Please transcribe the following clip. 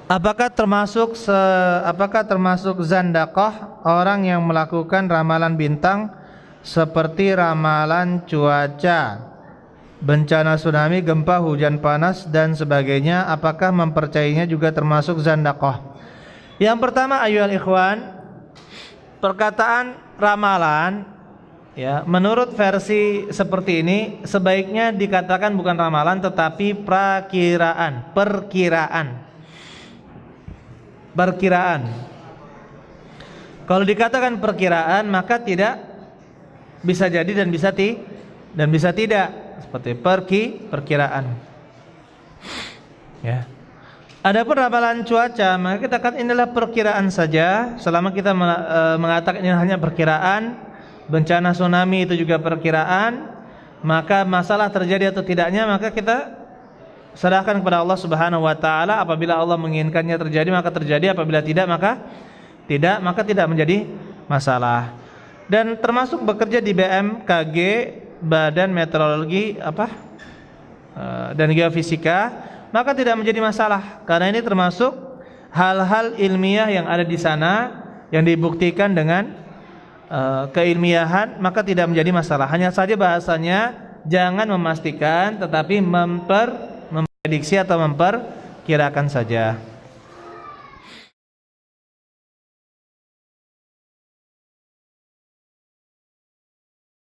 Apakah termasuk zandaqah orang yang melakukan ramalan bintang seperti ramalan cuaca, bencana tsunami, gempa, hujan panas dan sebagainya? Apakah mempercayainya juga termasuk zandaqah? Yang pertama, ayyuhal ikhwan, perkataan ramalan, ya, menurut versi seperti ini sebaiknya dikatakan bukan ramalan tetapi perkiraan. Kalau dikatakan perkiraan maka tidak bisa jadi dan bisa tidak, seperti perkiraan. Ya. Adapun ramalan cuaca maka kita katakan inilah perkiraan saja. Selama kita mengatakan ini hanya perkiraan, bencana tsunami itu juga perkiraan, maka masalah terjadi atau tidaknya maka kita serahkan kepada Allah Subhanahu wa taala. Apabila Allah menginginkannya terjadi maka terjadi, apabila tidak maka tidak menjadi masalah. Dan termasuk bekerja di BMKG, Badan Meteorologi dan Geofisika, maka tidak menjadi masalah karena ini termasuk hal-hal ilmiah yang ada di sana yang dibuktikan dengan keilmiahan, maka tidak menjadi masalah. Hanya saja bahasanya jangan memastikan tetapi memprediksi atau memperkirakan saja.